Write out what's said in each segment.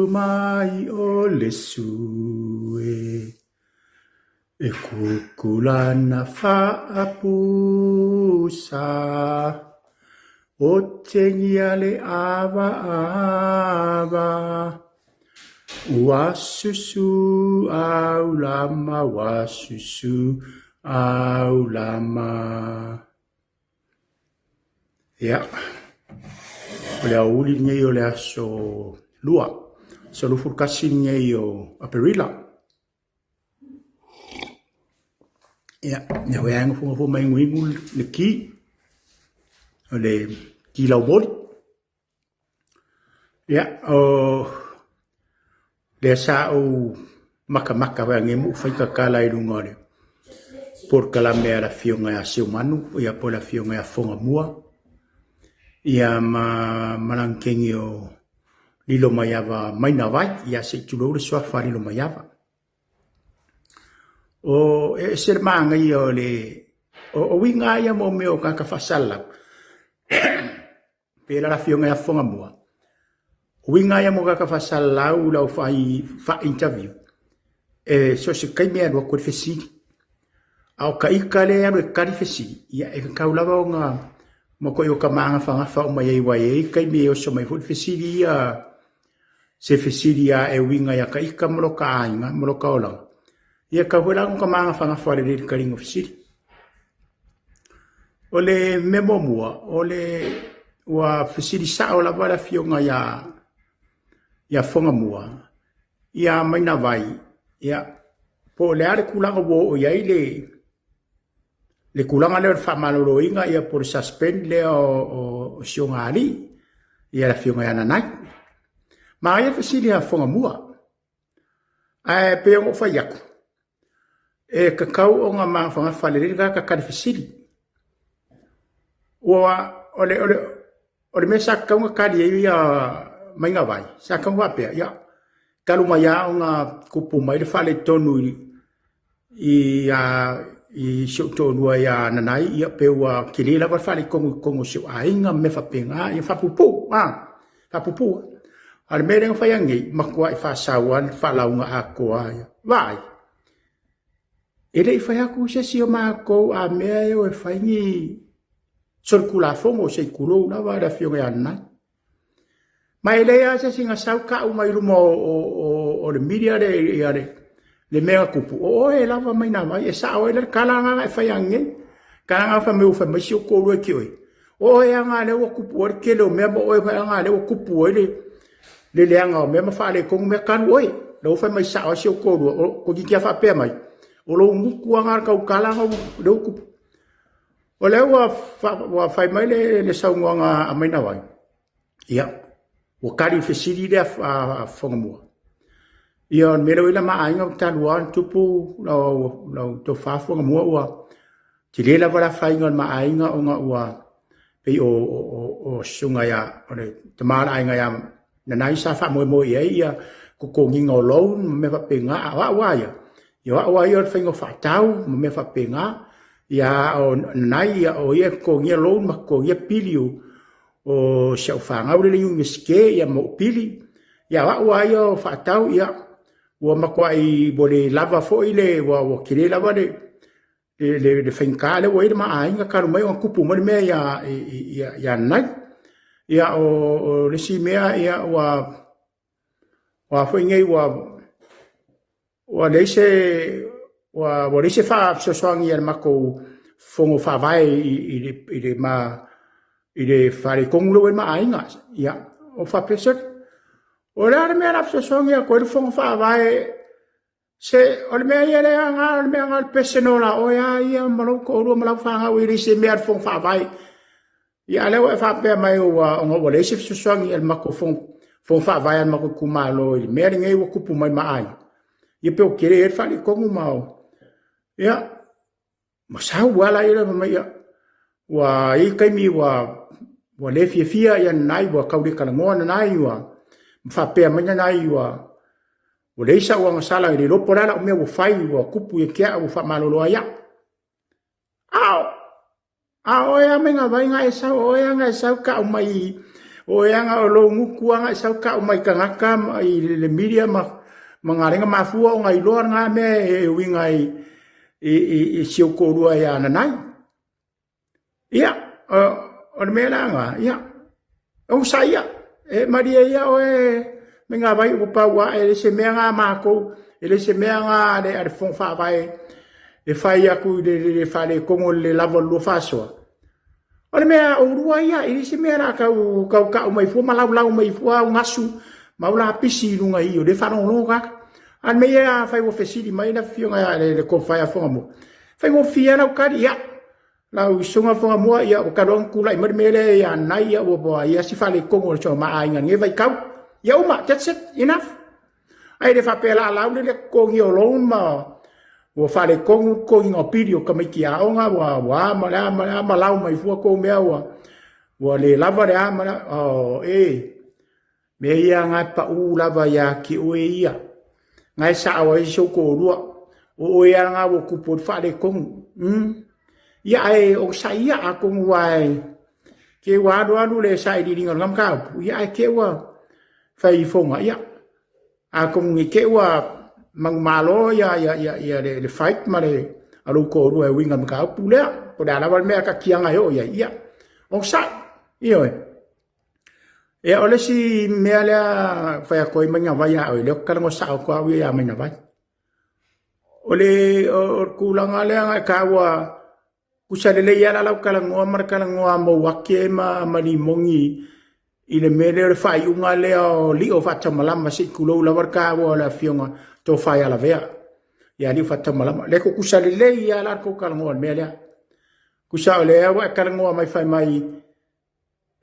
mai o le sue. E kukulana whaapusa. O te ngia le awa awa. Wasusu au lama, wasusu au lama. Ya. O le auli ngai o le aso lua. So lufurkasi ngai o aperila. Ya. Ya weanga funga mai nguingu le ki. O le ki lau boli. Ya. O le sa o maka weanga mu whaika kala i runga le. Por kala mea la fionga ya se umanu. Ia po la fionga ya fonga mua. Ia malangkengi o lilo maiava maina vai. Ia se tulo le swafa lilo maiava. O e ser manga i o le o winga ia mo meo kaka fasala. Pela la fionga ya fonga mua. O winga ia mo kaka fasala u lau fa interview. E so se kai mea lua kore fesiri. Au ka ika le anu e kari fesiri. Ia e kaulawa o nga mo ko yo ka manga fa o mai wai kai me o so mai fu fesiri ia se fesiri ia e winga ia ka ika mo ka ainga mo ka ola. Ia ka hula ka manga fa le karingo fesiri. O le memo mua, o le wa fesiri sa o la wala fionga ia fonga mua. Ia maina vai, ia po le are kulanga wo o ia le kulanga le fa malolo inga ia por suspend le o sionga ali, ia la fionga ia nanai. Ma ia fesiri ia fonga mua. Ai pe o fa yaku. E kakau o nga mga whangawhale ka kari fesiri. Ole me sa kau nga kari e ia mainga vai. Sa kau wapea, ia. Kaluma ia o nga kupu mai le whale tonu i siu tonu ia nanai, ia peua kiri la whale kongo siu ainga me whapenga, ia whapupu, whapupu. Ale me renga whaiangi, makua i whasawan, whalaunga a koa, vai. Ele i whai aku se si o mākou a mea e o e whaingi sorkula fongo se i kuro na wada fionga anai. Ma ele a se singa sau ka umai rumo o le media le mea kupu. O e lava mai na mai e sa o ele kalanga e whaiangi. Kalanga wha meu wha maisi o koro e ki oi. O e anga le o kupu o ke leo mea mo o e whai anga le o kupu o le leanga o mea ma wha le kongu mea kanu oi. Leo whai mai sa o se o koro ko ki kia wha pia mai. O lo nguku anga kau kalanga le kupu. O le wa fai mai le saunga a maina wai. Ia. O kari fesiri le a whangamua. Ia on mele wila maa inga taluan tupu lau to wha whangamua ua. Ti le la wala whai inga maa inga o nga ua. Pei o sunga ia. O le tamara inga ia. Nanai sa wha moe ia. Koko nginga o lau me wa penga a wa ia. Ia wa ia whaingo whaatau me wa penga. Ia o nai ia o ia ko ngia lau ma ko ngia piliu. O siau whangau le iu miske ia mo pili. Ia wa ia o whaatau ia. Ua makua i bole lava fo i le wa kire lava le whainka le wa ira maa inga karu mai o kupu mani mea ia nai. Ia o lesi mea ia wa whaingei wa leise fa sosoangi ia mako fongo fa vai i le fare kongulo e maa inga. Ia o fa pesek. O le are mea rapsa songia koe fonga wha vai se o le mea ia le anga o le mea anga le pesenola o ia malau ko urua malau whanga o iri se mea fonga wha vai ia leo e wha pia mai o nga le se songi el mako fonga wha vai al mako kumalo i mea ringei wa kupu mai maai ia peo kere e whali kongu mao ia masau wala ira mai ia wa i kaimi wa le fia ia nai wa kauri kalangoa nai wa whapea mana nai wa o leisa ua ngasala i le lopo lala o mea o whai wa kupu e kia o whamaloloa ia. Ao ea menga vai ngai sau o ea ngai sau ka o mai o yanga o lo nguku anga sau ka o mai kangaka i le media mangarenga mafua o ngai loa nga me e winga i siu korua ya nanai ia o le mea nga ia o saia e maria ia o me nga vai o paua e se mea nga mako e se mea nga le fon fa vai e fai aku le fale kongo le lava lo fasoa o le mea o rua ia i se mea ra kau mai fu malau mai fu au ngasu maula pisi lunga i o le fa no ka an mea fai o fesili mai na fionga le ko fai a fonga mo fai o fia na ka ia la usunga fonga mo ia o kalon kula i mele ia nai ia o bo ia si fale kongo cho ma ai nge vai kau ia uma that's it enough ai le fa pela la le ko ngi o lon ma o fale kongo ko inga pidio ka mai kia onga wa ma lau mai fu ko mea wa le lava le ama o me ia nga pa u lava ya ki o ia ngai sa o i so ko lua o ia nga o ku po fale kongo ia ai o sa ia a ko wai ke wa do le sai di ngam ka ia ai ke wa fai fonga ia a ko ngi ke wa mang malo ya le fight mare alu ko ru e winga ka pule po da la me ka kianga yo ya ia o sa io e ole si me ala fa ko manga vai ya o le ka ngo sa ko wi ya mena vai ole o kulanga le ka wa kusale le ya la ka ngo mar ka ngo mo wake ma mani mongi ile mele fai unga le o li o fata malama si kulo la warka wa la fionga to fai ala vea ya li fata malama le ko kusale le ya la ko kalngo mele kusale wa kalngo mai fai mai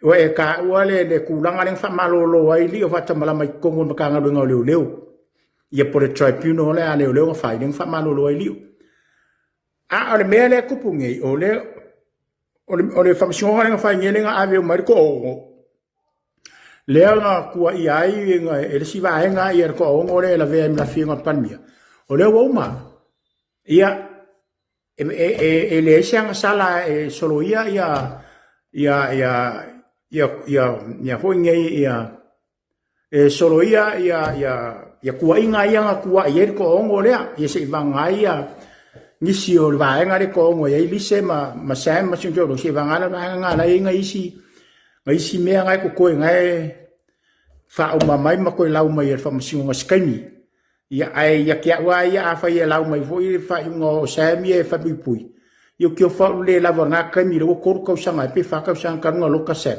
o e ka wa le kulanga le fa malolo ai li o fata malama ko ngo ka nga ngo le leo ye por tribunal le ale le fai le fa malolo ai li a le mele ku pungi o le famsion nga fai ngele nga ave mai ko lea nga kua i ai nga e le siwa nga i ko ongo le la vea la fianga panmia o le woma ia le sia nga sala e solo ia foi ngai ia e solo ia kua inga ia nga kua i ko ongo le ia se vanga ia nisi o va nga le ko ongo ia lise ma sam ma sinjo lo se vanga nga la inga isi ngai si mea ngai ko koe ngai fa o mai ma koe lau mai fa masingo skaini ia ai ia kia wa ia fa ia lau mai foi fa ngo sami e fa pui io che fa le lavora ka mi lo ko sanga pe fa ka sanga ngo lo ka se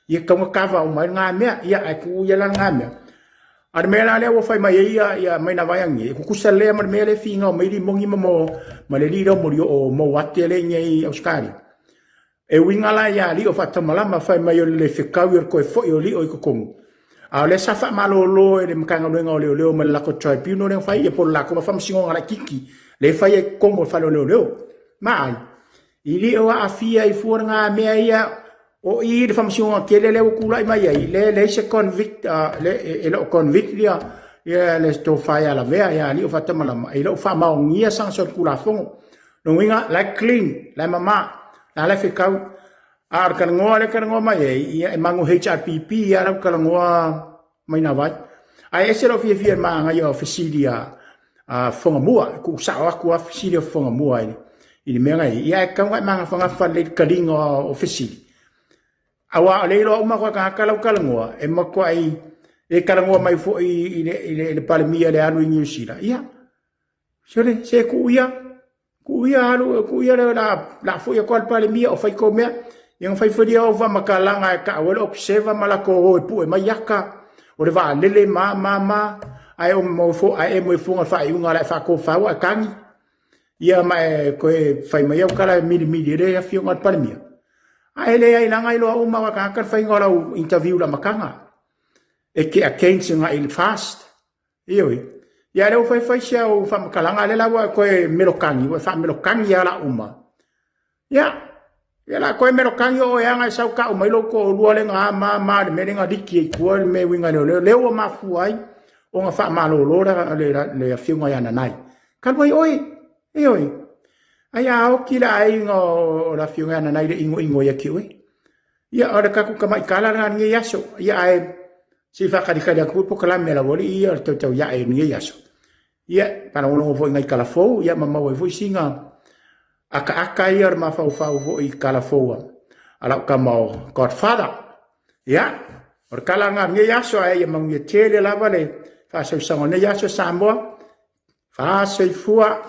ia ka ka va o mai nga mea ia ai ku ia la nga mea ar mela le o fa mai ia mai na vai ngi ku kusale mar mele fi ngo mai di mongi mo ma le li mo mo watele ngai auskari e wingala ya li o fata malama fai mai le fikau ir ko fo yo li o ko kong a le safa malolo e le mkanga lenga o le ma la ko tribunal le fai e por la ko fam singo ala kiki le fai e kongo fa le mai ili o afia i fornga me ia o i fam singo ke le kula mai le se convict le convict dia ya le sto fai ala vea ya li o fata malama e lo fa ma ngia sang so kula fongo no winga la clean la mama ala fikau ar kan ngoa mai e mangu HRPP ara kan ngoa mai na vai ai ese lo fie ma nga yo fisilia fonga mua ku sa ku fisilia fonga mua i me ngai ia kan wa manga fonga fa le kalingo ofisili awa le lo ma ka ngoa e ma ko ai e kan ngoa mai fo i le palmia le anu New Zealand ia se ku ia la foi a qual pale mia o fai come yang fai fodia o va makalanga ka o observa malako o pu e maiaka o le va lele ma ai o mo fo ai mo fo fa i unga la fa ko fa wa kangi ia mai ko fai mai o kala mili re a fio ngat pale mia ai le ai langa i lo o ma ka ka fai ngola interview la makanga e ke a kensi nga il fast ioi ia le fai sia o fa makalanga le lawa ko melokangi o fa melokangi ala uma ia la ko melokangi o ia nga sau ka o mai loko lua le nga ma le menga diki ko me winga le o ma fuai o nga fa malolo le fiunga ya nanai kan wai oi ai a o kila ai ngo la fiunga nanai le ingo ya kiwi ia ora ka ku ka mai kala nga ngi yaso ia ai si fa ka dikali ku po kala me la woli ia to to ia e ngi yaso ia para uno fo ngai kala fo ia mama wo fo singa aka ia ma fa fo I kala fo ala ka mo godfather ia or kala nga ngi yaso ai mang ye tele la vale fa so sango ne yaso sambo fa so fua